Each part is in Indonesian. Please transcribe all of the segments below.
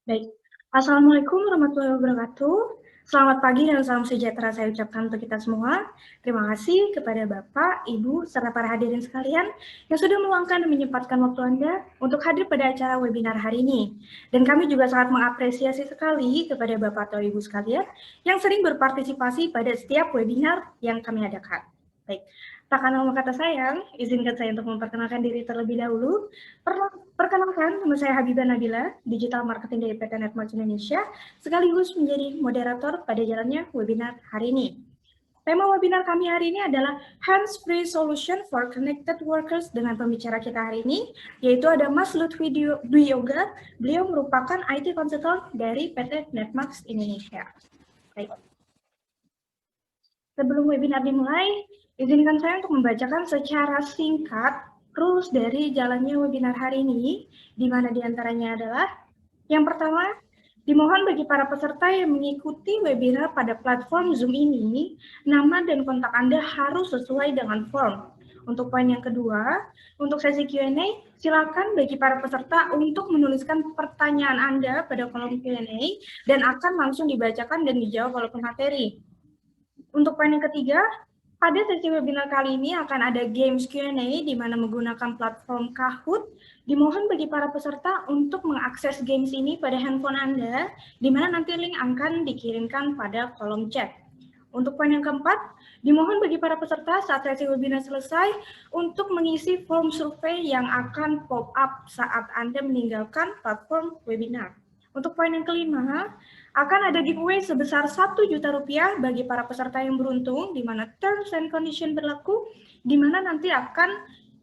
Baik. Assalamualaikum warahmatullahi wabarakatuh. Selamat pagi dan salam sejahtera saya ucapkan untuk kita semua. Terima kasih kepada Bapak, Ibu, serta para hadirin sekalian yang sudah meluangkan dan menyempatkan waktu Anda untuk hadir pada acara webinar hari ini. Dan kami juga sangat mengapresiasi sekali kepada Bapak atau Ibu sekalian yang sering berpartisipasi pada setiap webinar yang kami adakan. Baik, tak kenal maka kata sayang, izinkan saya untuk memperkenalkan diri terlebih dahulu. Perkenalkan, nama saya Habibah Nabila, Digital Marketing dari PT Netmarks Indonesia, sekaligus menjadi moderator pada jalannya webinar hari ini. Tema webinar kami hari ini adalah Hands-Free Solution for Connected Workers dengan pembicara kita hari ini, yaitu ada Mas Lutfi Dwi Yoga. Beliau merupakan IT Consultant dari PT Netmarks Indonesia. Baik. Sebelum webinar dimulai, izinkan saya untuk membacakan secara singkat rules dari jalannya webinar hari ini, di mana diantaranya adalah yang pertama, dimohon bagi para peserta yang mengikuti webinar pada platform Zoom ini, nama dan kontak Anda harus sesuai dengan form. Untuk poin yang kedua, untuk sesi Q&A, silakan bagi para peserta untuk menuliskan pertanyaan Anda pada kolom Q&A dan akan langsung dibacakan dan dijawab oleh pemateri. Untuk poin yang ketiga, pada sesi webinar kali ini akan ada Games Q&A di mana menggunakan platform Kahoot. Dimohon bagi para peserta untuk mengakses games ini pada handphone Anda, di mana nanti link akan dikirimkan pada kolom chat. Untuk poin yang keempat, dimohon bagi para peserta saat sesi webinar selesai untuk mengisi form survei yang akan pop up saat Anda meninggalkan platform webinar. Untuk poin yang kelima, akan ada giveaway sebesar Rp1.000.000 bagi para peserta yang beruntung, di mana terms and condition berlaku, di mana nanti akan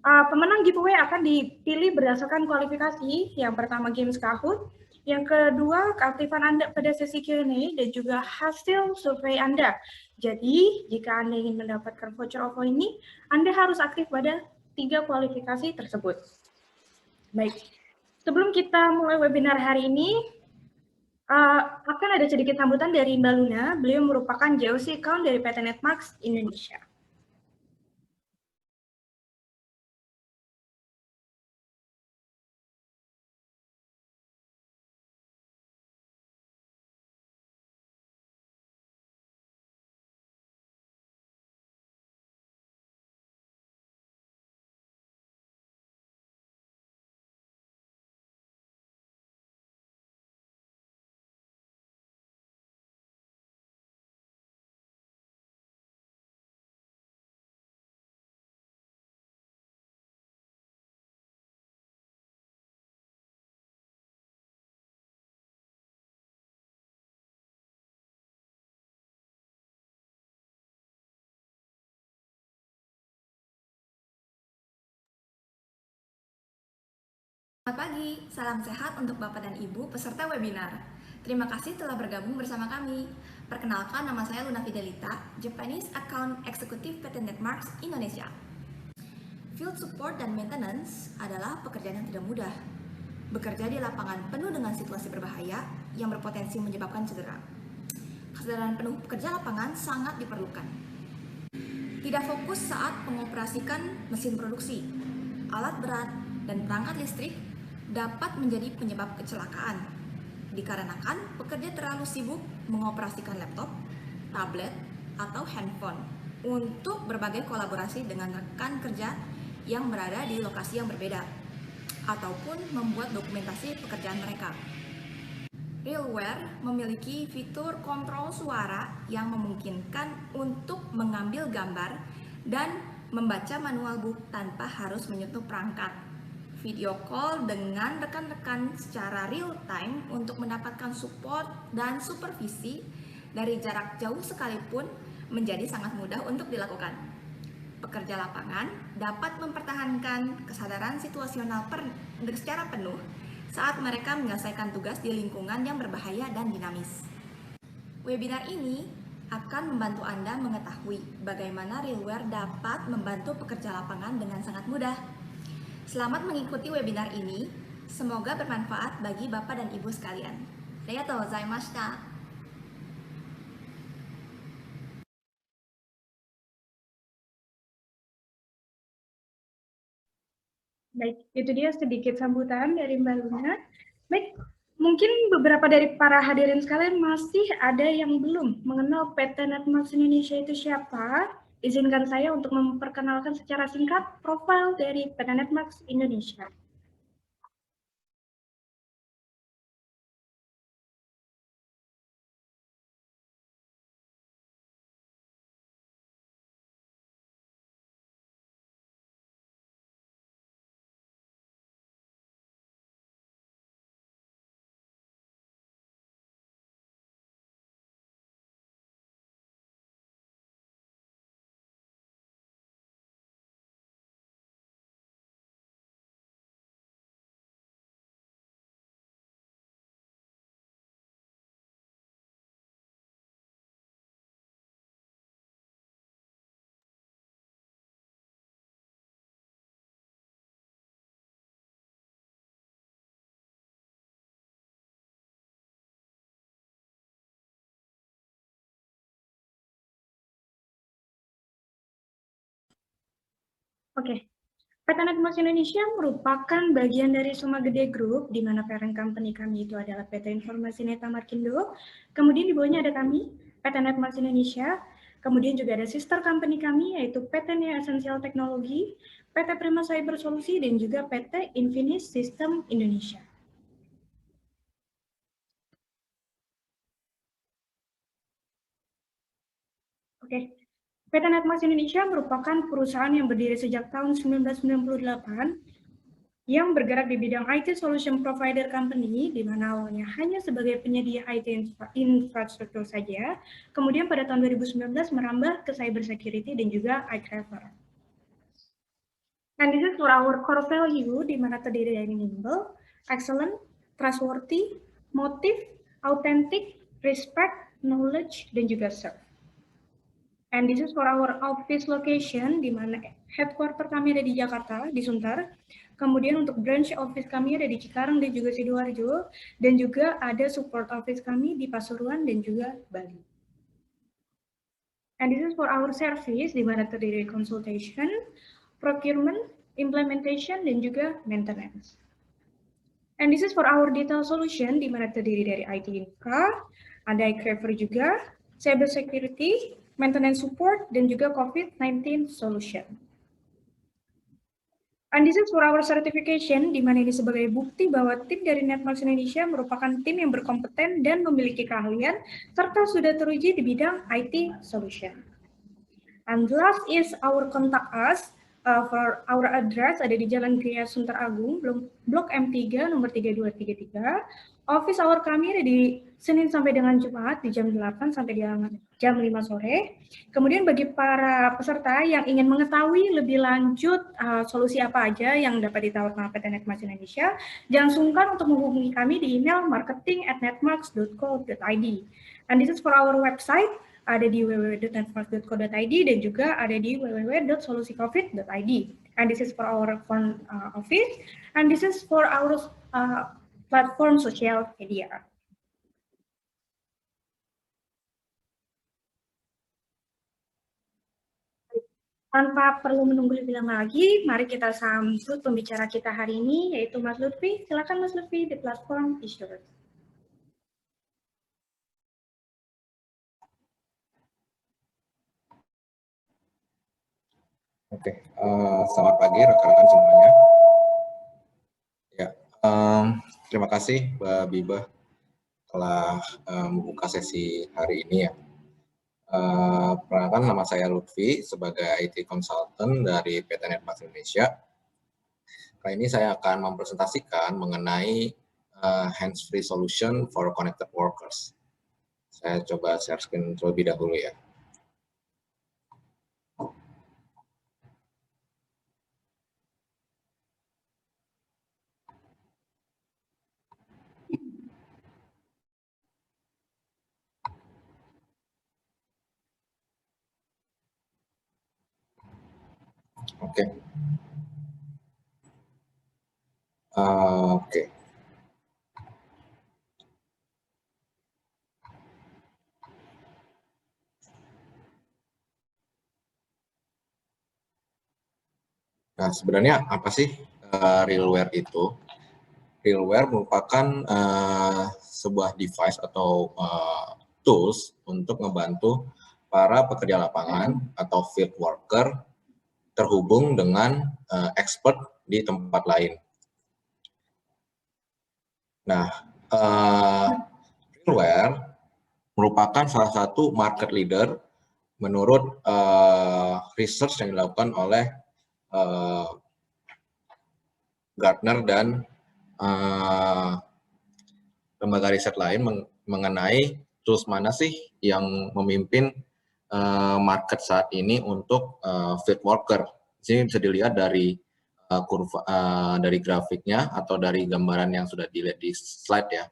pemenang giveaway akan dipilih berdasarkan kualifikasi. Yang pertama Games Kahoot, yang kedua keaktifan Anda pada sesi Q&A dan juga hasil survei Anda. Jadi, jika Anda ingin mendapatkan voucher OVO ini, Anda harus aktif pada 3 kualifikasi tersebut. Baik, sebelum kita mulai webinar hari ini, akan ada sedikit sambutan dari Mbak Luna. Beliau merupakan JOC Account dari PT Netmarks Indonesia. Selamat pagi, salam sehat untuk Bapak dan Ibu peserta webinar. Terima kasih telah bergabung bersama kami. Perkenalkan, nama saya Luna Fidelita, Japanese Account Executive PT Netmarks Indonesia. Field support dan maintenance adalah pekerjaan yang tidak mudah. Bekerja di lapangan penuh dengan situasi berbahaya yang berpotensi menyebabkan cedera. Kesadaran penuh pekerja lapangan sangat diperlukan. Tidak fokus saat mengoperasikan mesin produksi, alat berat, dan perangkat listrik dapat menjadi penyebab kecelakaan, dikarenakan pekerja terlalu sibuk mengoperasikan laptop, tablet, atau handphone untuk berbagai kolaborasi dengan rekan kerja yang berada di lokasi yang berbeda, ataupun membuat dokumentasi pekerjaan mereka. RealWear memiliki fitur kontrol suara yang memungkinkan untuk mengambil gambar dan membaca manual book tanpa harus menyentuh perangkat. Video call dengan rekan-rekan secara real time untuk mendapatkan support dan supervisi dari jarak jauh sekalipun menjadi sangat mudah untuk dilakukan. Pekerja lapangan dapat mempertahankan kesadaran situasional secara penuh saat mereka menyelesaikan tugas di lingkungan yang berbahaya dan dinamis. Webinar ini akan membantu Anda mengetahui bagaimana RealWear dapat membantu pekerja lapangan dengan sangat mudah. Selamat mengikuti webinar ini, semoga bermanfaat bagi Bapak dan Ibu sekalian. Arigatou gozaimashita. Baik, itu dia sedikit sambutan dari Mbak Luna. Baik, Mungkin beberapa dari para hadirin sekalian masih ada yang belum mengenal PT Netmarks Indonesia itu siapa. Izinkan saya untuk memperkenalkan secara singkat profil dari PT Netmarks Indonesia. Oke, PT Netmarks Indonesia merupakan bagian dari Suma Gede Group, di mana parent company kami itu adalah PT Informasi Neta Markindo. Kemudian di bawahnya ada kami, PT Netmarks Indonesia. Kemudian juga ada sister company kami, yaitu PT Neo Essential Technology, PT Prima Cyber Solusi, dan juga PT Infinis System Indonesia. Oke, PT Netmarks Indonesia merupakan perusahaan yang berdiri sejak tahun 1998 yang bergerak di bidang IT Solution Provider Company, di mana awalnya hanya sebagai penyedia IT infrastruktur saja, kemudian pada tahun 2019 merambah ke cyber security dan juga iCraver. And this is for our core value, di mana terdiri dari nimble, excellent, trustworthy, motive, authentic, respect, knowledge, dan juga serve. And this is for our office location, di mana headquarter kami ada di Jakarta, di Sunter. Kemudian untuk branch office kami ada di Cikarang dan juga Sidoarjo. Dan juga ada support office kami di Pasuruan dan juga Bali. And this is for our service, di mana terdiri dari consultation, procurement, implementation, dan juga maintenance. And this is for our detail solution, di mana terdiri dari IT infra, ada iCraver juga, cyber security, maintenance support, dan juga COVID-19 solution. And this is for our certification, di mana ini sebagai bukti bahwa tim dari Netmarks Indonesia merupakan tim yang berkompeten dan memiliki keahlian, serta sudah teruji di bidang IT solution. And last is our contact us. For our address ada di Jalan Gria Sunter Agung, Blok M3, nomor 3233. Office hour kami ada di Senin sampai dengan Jumat di jam 8 sampai jam 5 sore. Kemudian bagi para peserta yang ingin mengetahui lebih lanjut solusi apa aja yang dapat ditawarkan PT Netmarks Indonesia, jangan sungkan untuk menghubungi kami di email marketing@netmarks.co.id. And this is for our website, ada di www.netmarks.co.id dan juga ada di www.solusicovid.id. And this is for our front office, and this is for our platform sosial media. Tanpa perlu menunggu lebih lama lagi, mari kita sambut pembicara kita hari ini, yaitu Mas Lutfi. Silakan Mas Lutfi di platform Issuers. Oke, selamat pagi rekan-rekan semuanya. Ya, terima kasih Mbak Biba telah membuka sesi hari ini ya. Perkenalkan, nama saya Lutfi sebagai IT Consultant dari PT Netmarks Indonesia. Kali ini saya akan mempresentasikan mengenai hands-free solution for connected workers. Saya coba share screen terlebih dahulu ya. Oke. Oke. Nah, sebenarnya apa sih realware itu? realware merupakan sebuah device atau tools untuk membantu para pekerja lapangan atau field worker terhubung dengan expert di tempat lain. Nah, realware merupakan salah satu market leader menurut research yang dilakukan oleh Gartner dan lembaga riset lain mengenai tools mana sih yang memimpin market saat ini untuk field worker. Di sini bisa dilihat dari kurva dari grafiknya atau dari gambaran yang sudah dilihat di slide ya,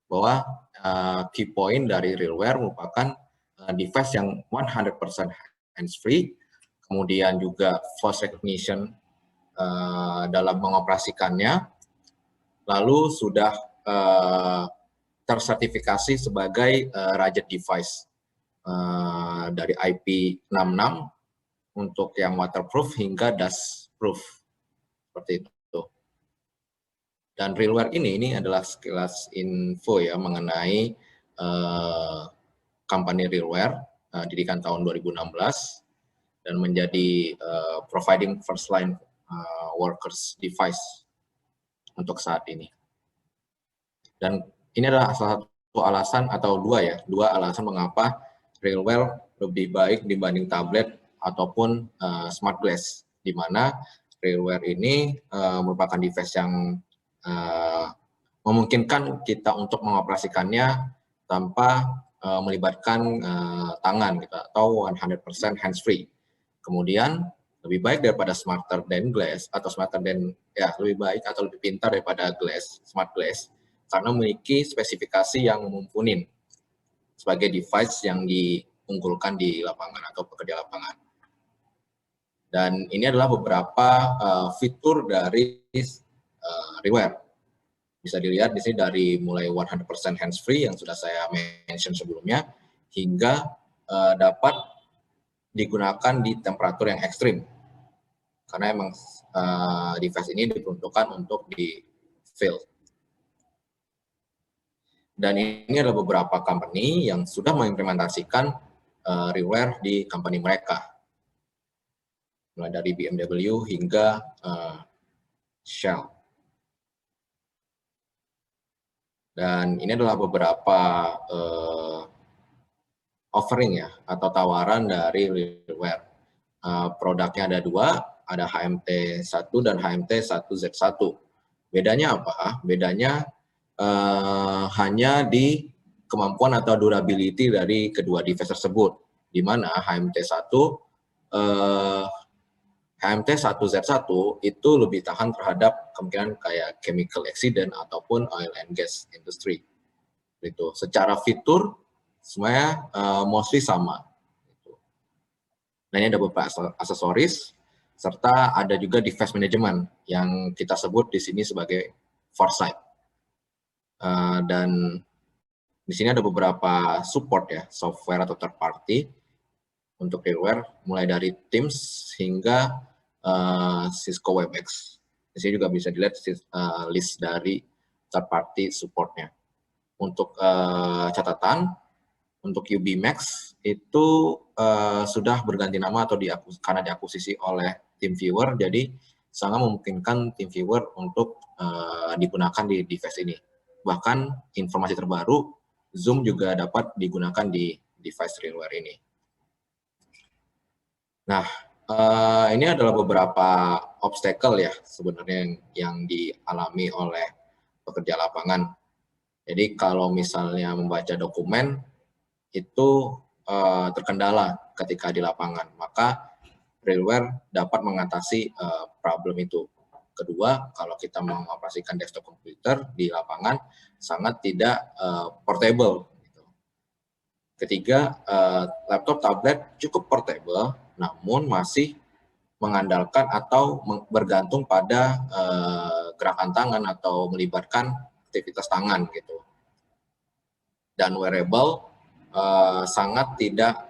bahwa key point dari realware merupakan device yang 100% hands-free, kemudian juga voice recognition dalam mengoperasikannya, lalu sudah tersertifikasi sebagai rugged device dari IP66 untuk yang waterproof hingga dustproof, seperti itu. Dan realware ini adalah sekilas info ya mengenai company realware, didirikan tahun 2016 dan menjadi providing first line workers device untuk saat ini. Dan ini adalah salah satu alasan atau dua alasan mengapa realware lebih baik dibanding tablet ataupun smart glass, di mana realware ini merupakan device yang memungkinkan kita untuk mengoperasikannya tanpa melibatkan tangan gitu, atau 100% hands-free. Kemudian lebih baik daripada smarter than glass atau smarter than lebih baik atau lebih pintar daripada glass, smart glass, karena memiliki spesifikasi yang mumpuni sebagai device yang diunggulkan di lapangan atau pekerja lapangan. Dan ini adalah beberapa fitur dari realware. Bisa dilihat di sini dari mulai 100% hands-free yang sudah saya mention sebelumnya, hingga dapat digunakan di temperatur yang ekstrim. Karena emang device ini diperuntukkan untuk di field. Dan ini adalah beberapa company yang sudah mengimplementasikan realware di company mereka. Mulai dari BMW hingga Shell. Dan ini adalah beberapa offering ya, atau tawaran dari realware. Produknya ada dua, ada HMT1 dan HMT1Z1. Bedanya apa? Bedanya hanya di kemampuan atau durability dari kedua device tersebut, di mana HMT1Z1 itu lebih tahan terhadap kemungkinan kayak chemical accident ataupun oil and gas industry. Itu secara fitur semuanya mostly sama. Nah, ini ada beberapa aksesoris serta ada juga device management yang kita sebut di sini sebagai foresight. Dan di sini ada beberapa support ya, software atau third party untuk realware, mulai dari Teams hingga Cisco WebEx. Di sini juga bisa dilihat list dari third party supportnya. Untuk catatan, untuk UBMax itu sudah berganti nama atau karena diakuisisi oleh TeamViewer, jadi sangat memungkinkan TeamViewer untuk digunakan di device ini. Bahkan informasi terbaru, Zoom juga dapat digunakan di device realware ini. Nah, ini adalah beberapa obstacle ya sebenarnya yang dialami oleh pekerja lapangan. Jadi kalau misalnya membaca dokumen itu terkendala ketika di lapangan, maka realware dapat mengatasi problem itu. Kedua, kalau kita mengoperasikan desktop komputer di lapangan sangat tidak portable. Ketiga, laptop tablet cukup portable, namun masih mengandalkan atau bergantung pada gerakan tangan atau melibatkan aktivitas tangan gitu. Dan wearable sangat tidak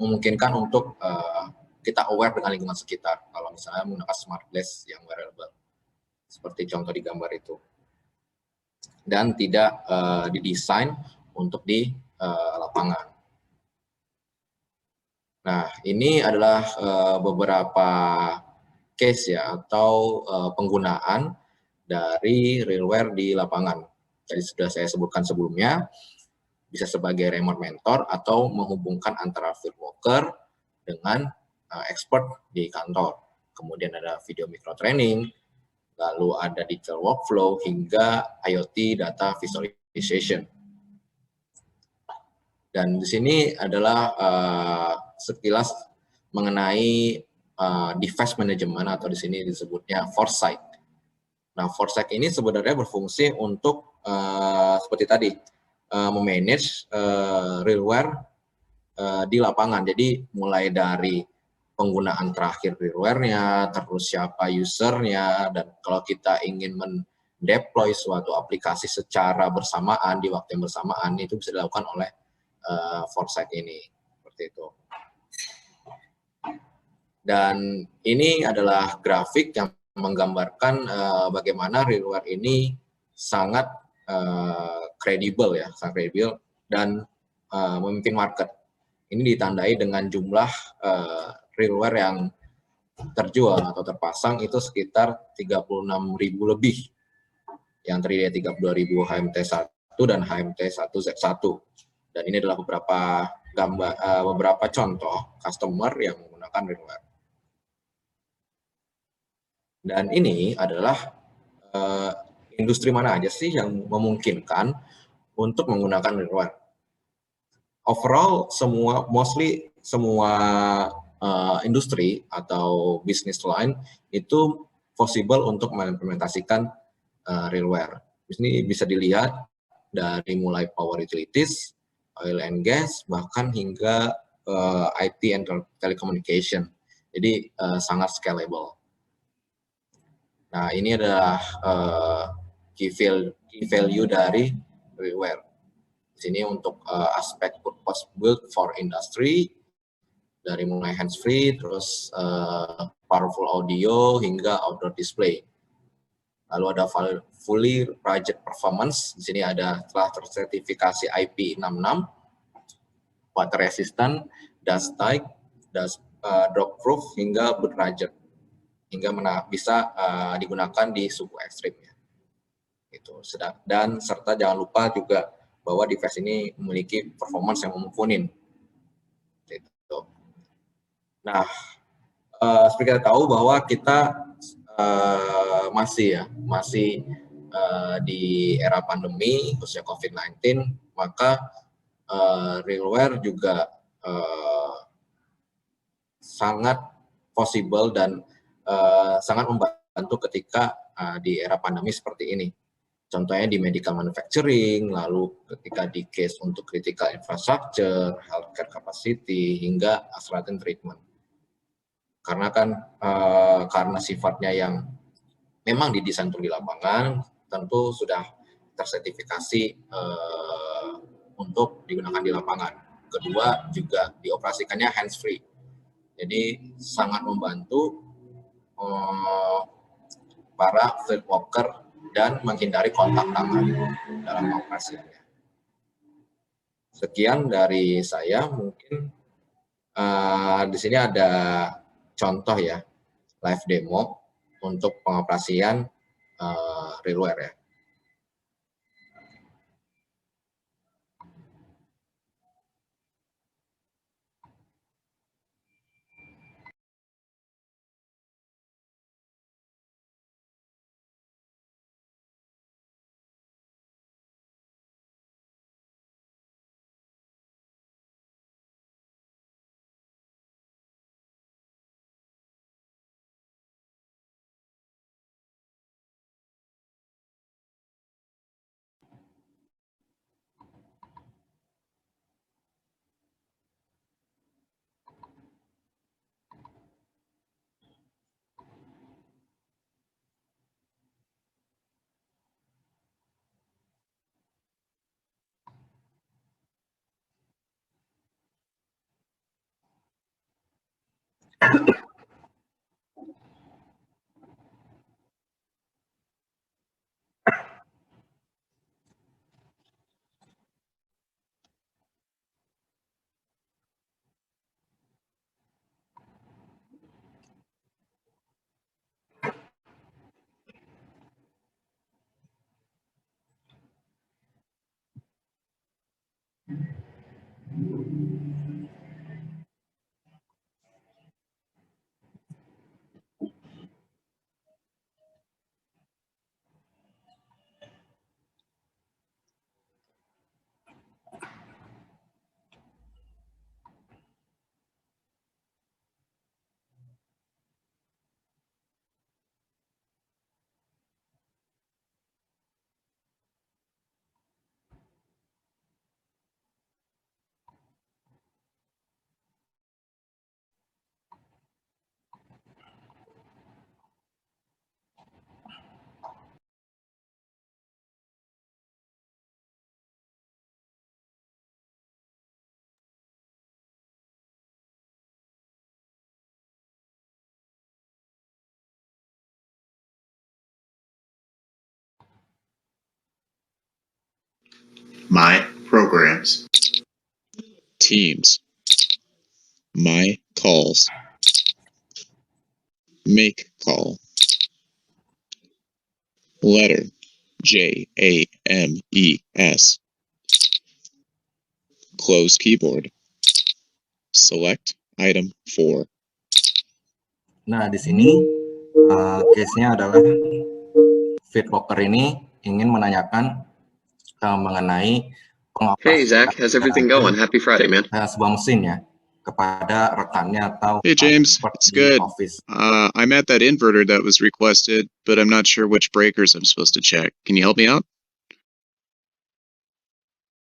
memungkinkan untuk kita aware dengan lingkungan sekitar kalau misalnya menggunakan smart glass yang wearable. seperti contoh di gambar itu, dan tidak didesain untuk di lapangan. Nah, ini adalah beberapa case ya, atau penggunaan dari realware di lapangan. Jadi sudah saya sebutkan sebelumnya, bisa sebagai remote mentor atau menghubungkan antara field worker dengan expert di kantor. Kemudian ada video micro training, lalu ada digital workflow, hingga IoT data visualization. Dan di sini adalah sekilas mengenai device management, atau di sini disebutnya foresight. Nah, foresight ini sebenarnya berfungsi untuk seperti tadi, memanage realware di lapangan. Jadi mulai dari penggunaan terakhir realware-nya, terus siapa usernya, dan kalau kita ingin mendeploy suatu aplikasi secara bersamaan di waktu yang bersamaan, itu bisa dilakukan oleh foresight ini, seperti itu. Dan ini adalah grafik yang menggambarkan bagaimana realware ini sangat kredibel ya, sangat kredibel dan memimpin market. Ini ditandai dengan jumlah realware yang terjual atau terpasang itu sekitar 36.000 lebih, yang terdiri dari 32.000 HMT1 dan HMT1Z1. Dan ini adalah beberapa contoh customer yang menggunakan realware. Dan ini adalah industri mana aja sih yang memungkinkan untuk menggunakan realware. Overall, mostly semua industri atau business line itu possible untuk mengimplementasikan realware. Di sini bisa dilihat dari mulai power utilities, oil and gas, bahkan hingga IT and telecommunication. Jadi sangat scalable. Nah, ini adalah key value dari realware. Di sini untuk aspek purpose built for industry, dari mulai hands-free, terus powerful audio, hingga outdoor display. Lalu ada fully project performance. Di sini ada telah tersertifikasi IP66, water resistant, dust tight, drop proof, hingga berderajat, hingga bisa digunakan di suhu ekstrimnya. Itu. Dan serta jangan lupa juga bahwa device ini memiliki performance yang mumpuni. Itu. Nah, seperti kita tahu bahwa kita masih di era pandemi, khususnya COVID-19, maka realware juga sangat possible dan sangat membantu ketika di era pandemi seperti ini. Contohnya di medical manufacturing, lalu ketika di case untuk critical infrastructure, healthcare capacity, hingga accelerated treatment. Karena kan karena sifatnya yang memang didesain untuk di lapangan, tentu sudah tersertifikasi untuk digunakan di lapangan. Kedua, juga dioperasikannya hands-free. Jadi sangat membantu para field worker dan menghindari kontak tangan dalam operasinya. Sekian dari saya, mungkin di sini ada contoh ya, live demo untuk pengoperasian realware ya. My programs. Teams. My calls. Make call. Letter. JAMES. Close keyboard. Select item 4. Nah, di sini case-nya adalah FitLocker ini ingin menanyakan mengenai Hey Zach, how's everything going? Happy Friday, man. sebuah mesin ya kepada rekannya atau Hey James, it's di good. office. I'm at that inverter that was requested, but I'm not sure which breakers I'm supposed to check. Can you help me out?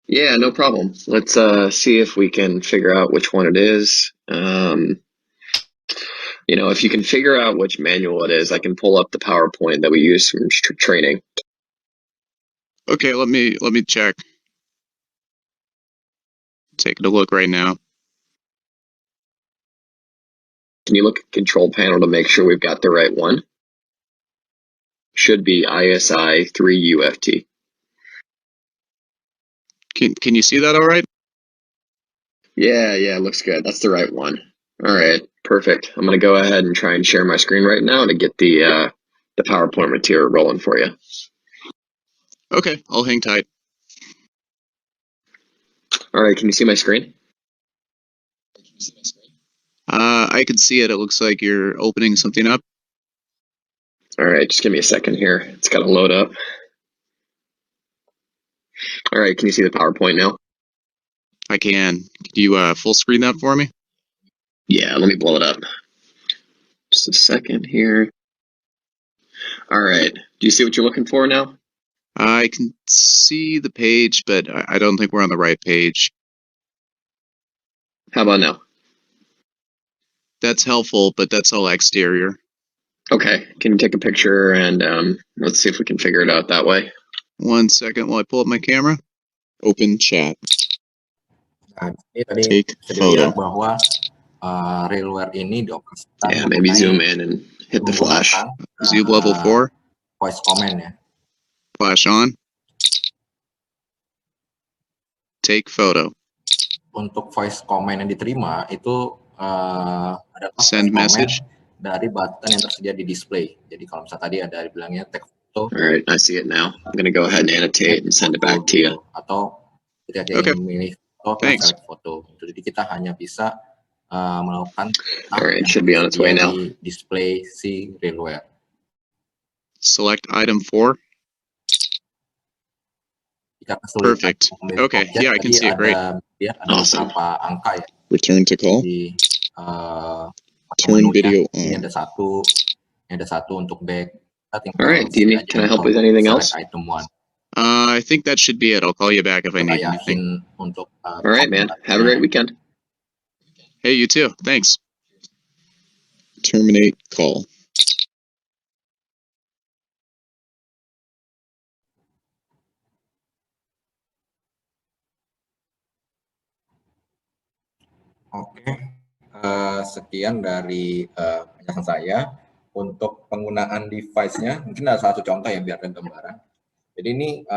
Yeah, no problem. Let's see if we can figure out which one it is. You know, if you can figure out which manual it is, I can pull up the PowerPoint that we use from training. Okay, let me check. Taking a look right now. Can you look at control panel to make sure we've got the right one? Should be ISI 3UFT. Can you see that all right? Yeah, looks good. That's the right one. All right, perfect. I'm gonna go ahead and try and share my screen right now to get the PowerPoint material rolling for you. Okay, I'll hang tight. All right, can you see my screen? I can see it. It looks like you're opening something up. All right, just give me a second here. It's got to load up. All right, can you see the PowerPoint now? I can. Can you full screen that for me? Yeah, let me blow it up. Just a second here. All right, do you see what you're looking for now? I can see the page, but I don't think we're on the right page. How about now? That's helpful, but that's all exterior. Okay, can you take a picture and let's see if we can figure it out that way. 1 second while I pull up my camera. Open chat. Nah, ini tadi Take bisa photo. dilihat bahwa Railware ini dioperasikan Yeah, maybe zoom in and hit the flash. Zoom level 4. Voice command ya. Flash on. Take photo. Untuk voice command yang diterima itu adalah Send message dari button yang tersedia di display. Jadi kalau misalnya tadi ada bilangnya take photo. All right, I see it now. I'm gonna go ahead and annotate and send it back to you. Atau ketika Okay. ingin memilih foto, select foto. Jadi kita hanya bisa melakukan All right, should be on its way now. di display si Railware. Select item 4. Perfect. Okay, yeah, I can see it great. Dia ada beberapa angka ya. Return to call. Di Turn video ini on. ada satu untuk back. All right, can I help with anything else? Item 1. I think that should be it. I'll call you back if I need anything. All right, man. Have a great weekend. Hey, you too. Thanks. Terminate call. Oke, sekian dari penjelasan saya. Untuk penggunaan device-nya, mungkin ada satu contoh ya biar ada gambaran. Jadi ini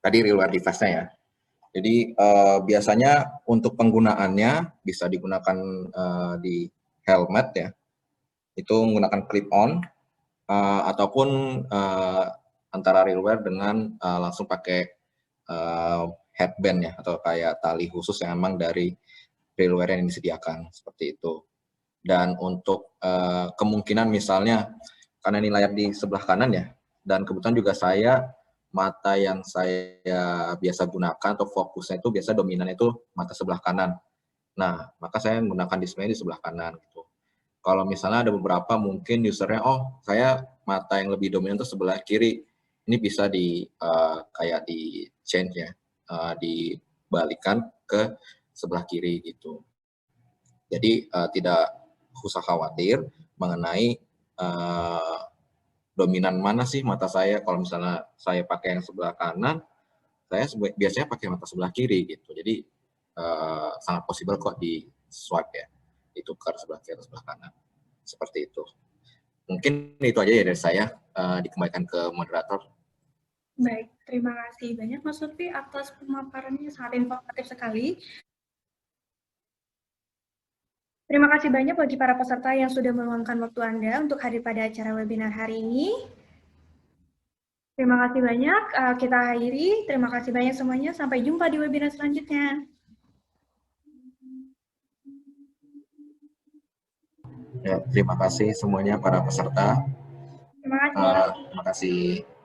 tadi Railware device-nya ya. Jadi biasanya untuk penggunaannya bisa digunakan di helmet ya. Itu menggunakan clip-on ataupun antara Railware dengan langsung pakai headband ya, atau kayak tali khusus yang memang dari railwear yang disediakan, seperti itu. Dan untuk kemungkinan misalnya, karena ini layar di sebelah kanan ya, dan kebetulan juga saya, mata yang saya biasa gunakan atau fokusnya itu biasa dominan itu mata sebelah kanan. Nah, maka saya menggunakan display di sebelah kanan gitu. Kalau misalnya ada beberapa mungkin usernya, oh saya mata yang lebih dominan itu sebelah kiri, ini bisa kayak di change ya, dibalikan ke sebelah kiri gitu. Jadi tidak usah khawatir mengenai dominan mana sih mata saya. Kalau misalnya saya pakai yang sebelah kanan, saya biasanya pakai mata sebelah kiri gitu. Jadi sangat possible kok di swipe ya, ditukar sebelah kiri atau sebelah kanan. Seperti itu. Mungkin itu aja ya dari saya, dikembalikan ke moderator. Baik, terima kasih banyak Mas Lutfi atas pemaparannya, sangat informatif sekali. Terima kasih banyak bagi para peserta yang sudah meluangkan waktu Anda untuk hadir pada acara webinar hari ini. Terima kasih banyak, kita akhiri. Terima kasih banyak semuanya, sampai jumpa di webinar selanjutnya. Ya, terima kasih semuanya para peserta. Terima kasih. Terima kasih.